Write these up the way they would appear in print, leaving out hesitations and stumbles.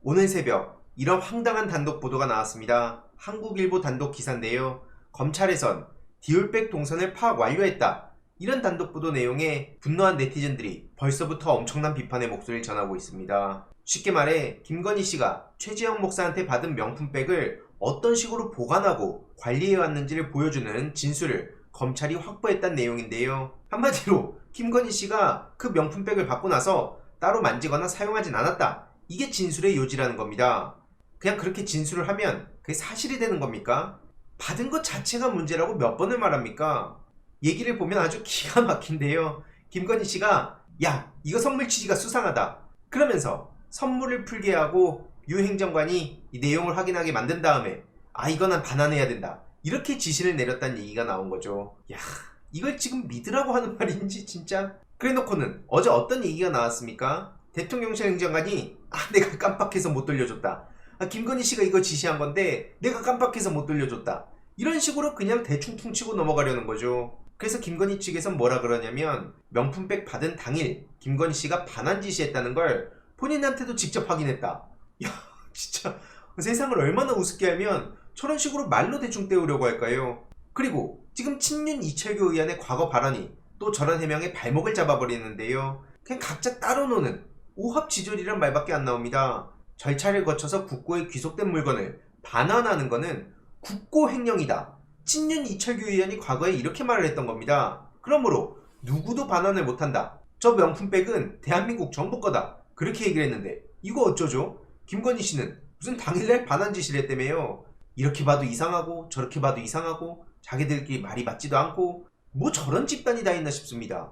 오늘 새벽 이런 황당한 단독 보도가 나왔습니다. 한국일보 단독 기사인데요. 검찰에선 디올백 동선을 파악 완료했다. 이런 단독 보도 내용에 분노한 네티즌들이 벌써부터 엄청난 비판의 목소리를 전하고 있습니다. 쉽게 말해 김건희 씨가 최재형 목사한테 받은 명품백을 어떤 식으로 보관하고 관리해왔는지를 보여주는 진술을 검찰이 확보했다는 내용인데요. 한마디로 김건희 씨가 그 명품백을 받고 나서 따로 만지거나 사용하진 않았다. 이게 진술의 요지라는 겁니다. 그냥 그렇게 진술을 하면 그게 사실이 되는 겁니까? 받은 것 자체가 문제라고 몇 번을 말합니까? 얘기를 보면 아주 기가 막힌데요. 김건희 씨가 야 이거 선물 취지가 수상하다 그러면서 선물을 풀게 하고 유 행정관이 이 내용을 확인하게 만든 다음에 이거 난 반환해야 된다 이렇게 지시를 내렸다는 얘기가 나온 거죠. 야 이걸 지금 믿으라고 하는 말인지 진짜. 그래놓고는 어제 어떤 얘기가 나왔습니까? 대통령실 행정관이 내가 깜빡해서 못 돌려줬다. 김건희 씨가 이거 지시한 건데 내가 깜빡해서 못 돌려줬다. 이런 식으로 그냥 대충 퉁치고 넘어가려는 거죠. 그래서 김건희 측에선 뭐라 그러냐면 명품백 받은 당일 김건희 씨가 반환 지시했다는 걸 본인한테도 직접 확인했다. 야 진짜 세상을 얼마나 우습게 알면 저런 식으로 말로 대충 때우려고 할까요? 그리고 지금 친윤 이철규 의원의 과거 발언이 또 저런 해명에 발목을 잡아버리는데요. 그냥 각자 따로 노는 오합지졸이란 말밖에 안 나옵니다. 절차를 거쳐서 국고에 귀속된 물건을 반환하는 거는 국고 횡령이다. 친윤 이철규 의원이 과거에 이렇게 말을 했던 겁니다. 그러므로 누구도 반환을 못한다. 저 명품백은 대한민국 정부 거다. 그렇게 얘기를 했는데 이거 어쩌죠? 김건희 씨는 무슨 당일날 반환 지시를 했다며요. 이렇게 봐도 이상하고 저렇게 봐도 이상하고 자기들끼리 말이 맞지도 않고 뭐 저런 집단이 다 있나 싶습니다.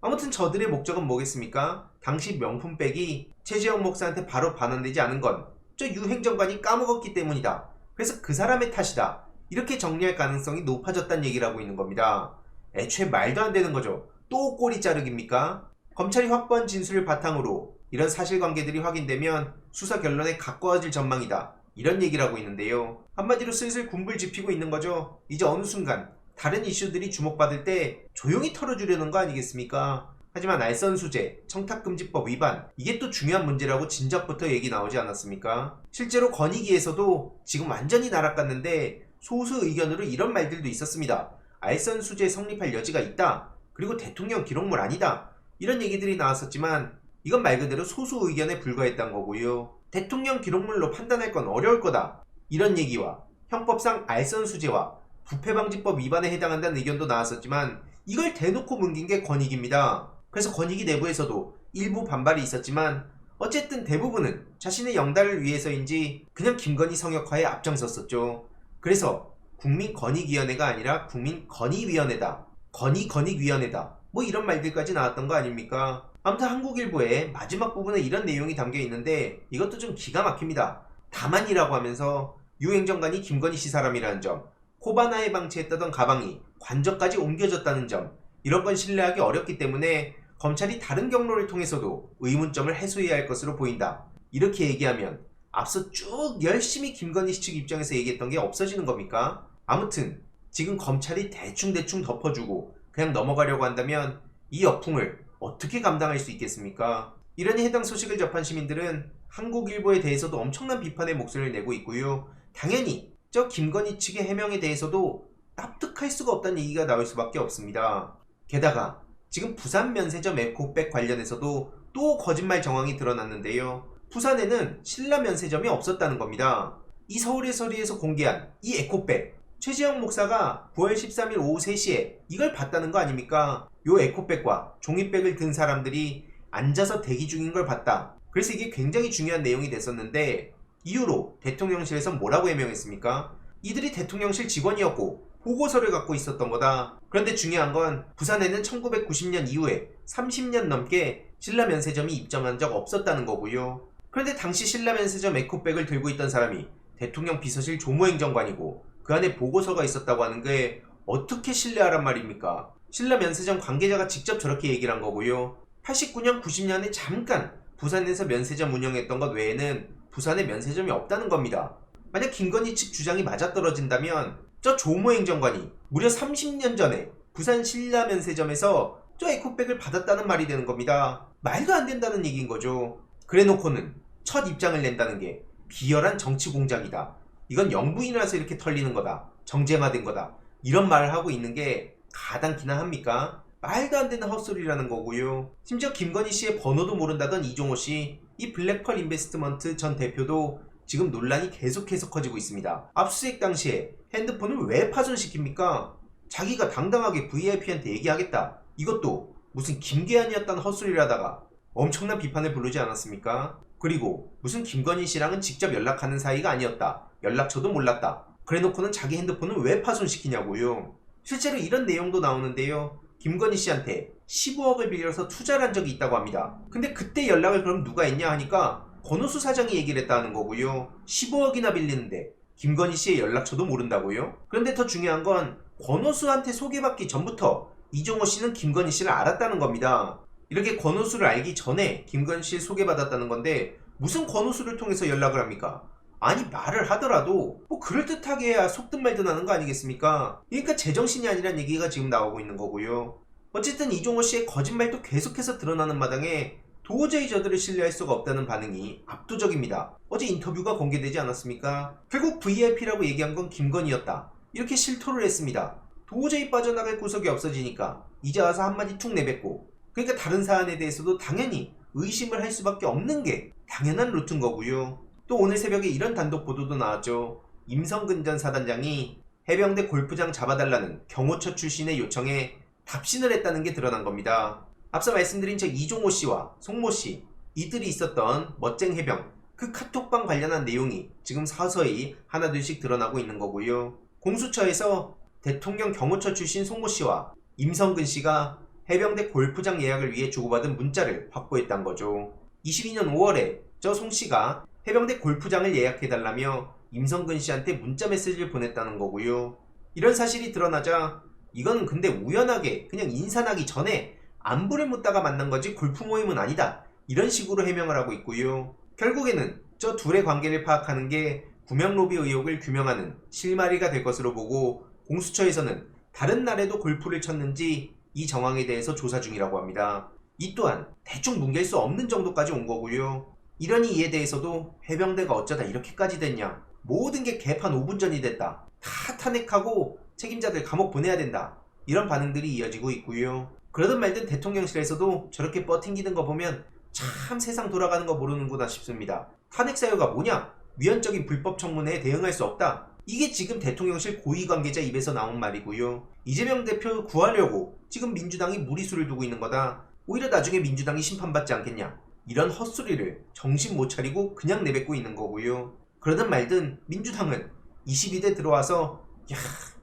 아무튼 저들의 목적은 뭐겠습니까? 당시 명품백이 최재형 목사한테 바로 반환되지 않은 건 저 유 행정관이 까먹었기 때문이다. 그래서 그 사람의 탓이다. 이렇게 정리할 가능성이 높아졌다는 얘기를 하고 있는 겁니다. 애초에 말도 안 되는 거죠. 또 꼬리 자르기입니까? 검찰이 확보한 진술을 바탕으로 이런 사실관계들이 확인되면 수사 결론에 가까워질 전망이다. 이런 얘기를 하고 있는데요. 한마디로 슬슬 군불 지피고 있는 거죠. 이제 어느 순간 다른 이슈들이 주목받을 때 조용히 털어주려는 거 아니겠습니까? 하지만 알선수재, 청탁금지법 위반 이게 또 중요한 문제라고 진작부터 얘기 나오지 않았습니까? 실제로 권익위에서도 지금 완전히 날아갔는데 소수 의견으로 이런 말들도 있었습니다. 알선수재 성립할 여지가 있다. 그리고 대통령 기록물 아니다. 이런 얘기들이 나왔었지만 이건 말 그대로 소수 의견에 불과했던 거고요. 대통령 기록물로 판단할 건 어려울 거다. 이런 얘기와 형법상 알선수재와 부패방지법 위반에 해당한다는 의견도 나왔었지만 이걸 대놓고 뭉긴 게 권익입니다. 그래서 권익위 내부에서도 일부 반발이 있었지만 어쨌든 대부분은 자신의 영달을 위해서인지 그냥 김건희 성역화에 앞장섰었죠. 그래서 국민권익위원회가 아니라 국민건의위원회다. 건의권익위원회다. 뭐 이런 말들까지 나왔던 거 아닙니까? 아무튼 한국일보의 마지막 부분에 이런 내용이 담겨 있는데 이것도 좀 기가 막힙니다. 다만이라고 하면서 유 행정관이 김건희 씨 사람이라는 점, 코바나에 방치했다던 가방이 관저까지 옮겨졌다는 점, 이런 건 신뢰하기 어렵기 때문에 검찰이 다른 경로를 통해서도 의문점을 해소해야 할 것으로 보인다. 이렇게 얘기하면 앞서 쭉 열심히 김건희 씨 측 입장에서 얘기했던 게 없어지는 겁니까? 아무튼 지금 검찰이 대충 덮어주고 그냥 넘어가려고 한다면 이 역풍을 어떻게 감당할 수 있겠습니까? 이러니 해당 소식을 접한 시민들은 한국일보에 대해서도 엄청난 비판의 목소리를 내고 있고요. 당연히 저 김건희 측의 해명에 대해서도 납득할 수가 없다는 얘기가 나올 수밖에 없습니다. 게다가 지금 부산 면세점 에코백 관련해서도 또 거짓말 정황이 드러났는데요. 부산에는 신라 면세점이 없었다는 겁니다. 이 서울의 서리에서 공개한 이 에코백, 최재형 목사가 9월 13일 오후 3시에 이걸 봤다는 거 아닙니까? 요 에코백과 종이백을 든 사람들이 앉아서 대기 중인 걸 봤다. 그래서 이게 굉장히 중요한 내용이 됐었는데 이후로 대통령실에서 뭐라고 해명했습니까? 이들이 대통령실 직원이었고 보고서를 갖고 있었던 거다. 그런데 중요한 건 부산에는 1990년 이후에 30년 넘게 신라 면세점이 입점한 적 없었다는 거고요. 그런데 당시 신라 면세점 에코백을 들고 있던 사람이 대통령 비서실 조무행정관이고 그 안에 보고서가 있었다고 하는 게 어떻게 신뢰하란 말입니까? 신라 면세점 관계자가 직접 저렇게 얘기를 한 거고요. 89년, 90년에 잠깐 부산에서 면세점 운영했던 것 외에는 부산에 면세점이 없다는 겁니다. 만약 김건희 측 주장이 맞아떨어진다면 저 조모 행정관이 무려 30년 전에 부산 신라 면세점에서 저 에코백을 받았다는 말이 되는 겁니다. 말도 안 된다는 얘기인 거죠. 그래놓고는 첫 입장을 낸다는 게 비열한 정치 공작이다. 이건 영부인이라서 이렇게 털리는 거다. 정쟁화된 거다. 이런 말을 하고 있는 게 가당키나 합니까? 말도 안 되는 헛소리라는 거고요. 심지어 김건희 씨의 번호도 모른다던 이종호 씨, 이 블랙펄 인베스트먼트 전 대표도 지금 논란이 계속해서 커지고 있습니다. 압수수색 당시에 핸드폰을 왜 파손시킵니까? 자기가 당당하게 VIP한테 얘기하겠다. 이것도 무슨 김계한이었다는 헛소리를 하다가 엄청난 비판을 부르지 않았습니까? 그리고 무슨 김건희 씨랑은 직접 연락하는 사이가 아니었다. 연락처도 몰랐다. 그래놓고는 자기 핸드폰을 왜 파손시키냐고요. 실제로 이런 내용도 나오는데요. 김건희 씨한테 15억을 빌려서 투자를 한 적이 있다고 합니다. 근데 그때 연락을 그럼 누가 했냐 하니까 권오수 사장이 얘기를 했다는 거고요. 15억이나 빌리는데 김건희 씨의 연락처도 모른다고요? 그런데 더 중요한 건 권오수한테 소개받기 전부터 이종호 씨는 김건희 씨를 알았다는 겁니다. 이렇게 권오수를 알기 전에 김건희 씨를 소개받았다는 건데 무슨 권오수를 통해서 연락을 합니까? 아니 말을 하더라도 뭐 그럴듯하게 해야 속든 말든 하는 거 아니겠습니까? 그러니까 제정신이 아니란 얘기가 지금 나오고 있는 거고요. 어쨌든 이종호 씨의 거짓말도 계속해서 드러나는 마당에 도저히 저들을 신뢰할 수가 없다는 반응이 압도적입니다. 어제 인터뷰가 공개되지 않았습니까? 결국 VIP라고 얘기한 건 김건희였다. 이렇게 실토를 했습니다. 도저히 빠져나갈 구석이 없어지니까 이제 와서 한마디 툭 내뱉고, 그러니까 다른 사안에 대해서도 당연히 의심을 할 수밖에 없는 게 당연한 루트인 거고요. 또 오늘 새벽에 이런 단독 보도도 나왔죠. 임성근 전 사단장이 해병대 골프장 잡아달라는 경호처 출신의 요청에 답신을 했다는 게 드러난 겁니다. 앞서 말씀드린 저 이종호 씨와 송모 씨, 이들이 있었던 멋쟁 해병, 그 카톡방 관련한 내용이 지금 서서히 하나둘씩 드러나고 있는 거고요. 공수처에서 대통령 경호처 출신 송모 씨와 임성근 씨가 해병대 골프장 예약을 위해 주고받은 문자를 확보했단 거죠. 22년 5월에 저 송 씨가 해병대 골프장을 예약해달라며 임성근 씨한테 문자 메시지를 보냈다는 거고요. 이런 사실이 드러나자 이건 근데 우연하게 그냥 인사나기 전에 안부를 묻다가 만난 거지 골프 모임은 아니다. 이런 식으로 해명을 하고 있고요. 결국에는 저 둘의 관계를 파악하는 게 구명로비 의혹을 규명하는 실마리가 될 것으로 보고 공수처에서는 다른 날에도 골프를 쳤는지 이 정황에 대해서 조사 중이라고 합니다. 이 또한 대충 뭉갤 수 없는 정도까지 온 거고요. 이런 이에 대해서도 해병대가 어쩌다 이렇게까지 됐냐, 모든 게 개판 5분 전이 됐다, 다 탄핵하고 책임자들 감옥 보내야 된다, 이런 반응들이 이어지고 있고요. 그러든 말든 대통령실에서도 저렇게 버팅기는 거 보면 참 세상 돌아가는 거 모르는구나 싶습니다. 탄핵 사유가 뭐냐? 위헌적인 불법 청문회에 대응할 수 없다. 이게 지금 대통령실 고위 관계자 입에서 나온 말이고요. 이재명 대표 구하려고 지금 민주당이 무리수를 두고 있는 거다. 오히려 나중에 민주당이 심판받지 않겠냐, 이런 헛소리를 정신 못 차리고 그냥 내뱉고 있는 거고요. 그러든 말든 민주당은 22대 들어와서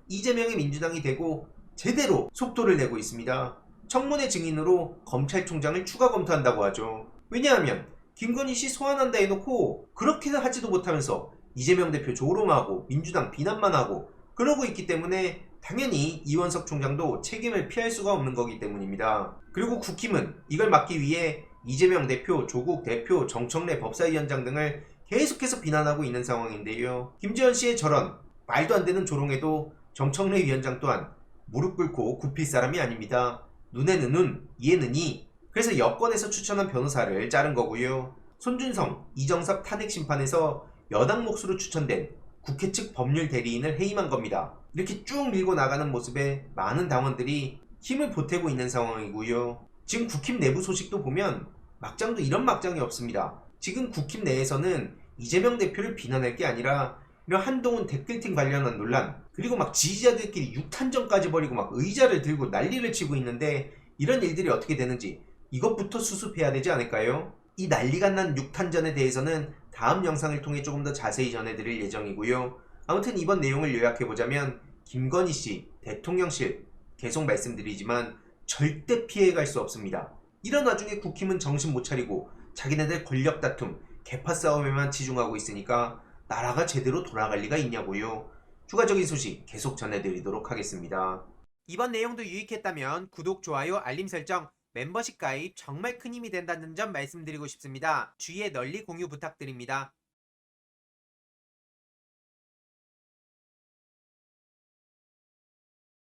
이재명의 민주당이 되고 제대로 속도를 내고 있습니다. 청문회 증인으로 검찰총장을 추가 검토한다고 하죠. 왜냐하면 김건희 씨 소환한다 해놓고 그렇게는 하지도 못하면서 이재명 대표 조롱하고 민주당 비난만 하고 그러고 있기 때문에 당연히 이원석 총장도 책임을 피할 수가 없는 거기 때문입니다. 그리고 국힘은 이걸 막기 위해 이재명 대표, 조국 대표, 정청래 법사위원장 등을 계속해서 비난하고 있는 상황인데요. 김재현 씨의 저런 말도 안 되는 조롱에도 정청래 위원장 또한 무릎 꿇고 굽힐 사람이 아닙니다. 눈에는 눈, 이에는 이. 그래서 여권에서 추천한 변호사를 자른 거고요. 손준성, 이정섭 탄핵 심판에서 여당 몫으로 추천된 국회 측 법률 대리인을 해임한 겁니다. 이렇게 쭉 밀고 나가는 모습에 많은 당원들이 힘을 보태고 있는 상황이고요. 지금 국힘 내부 소식도 보면 막장도 이런 막장이 없습니다. 지금 국힘 내에서는 이재명 대표를 비난할 게 아니라 이런 한동훈 댓글팀 관련한 논란, 그리고 막 지지자들끼리 육탄전까지 벌이고 막 의자를 들고 난리를 치고 있는데 이런 일들이 어떻게 되는지 이것부터 수습해야 되지 않을까요? 이 난리가 난 육탄전에 대해서는 다음 영상을 통해 조금 더 자세히 전해드릴 예정이고요. 아무튼 이번 내용을 요약해보자면 김건희 씨, 대통령실, 계속 말씀드리지만 절대 피해갈 수 없습니다. 이런 와중에 국힘은 정신 못 차리고 자기네들 권력 다툼, 개파 싸움에만 치중하고 있으니까 나라가 제대로 돌아갈 리가 있냐고요. 추가적인 소식 계속 전해드리도록 하겠습니다. 이번 내용도 유익했다면 구독, 좋아요, 알림 설정, 멤버십 가입 정말 큰 힘이 된다는 점 말씀드리고 싶습니다. 주위에 널리 공유 부탁드립니다.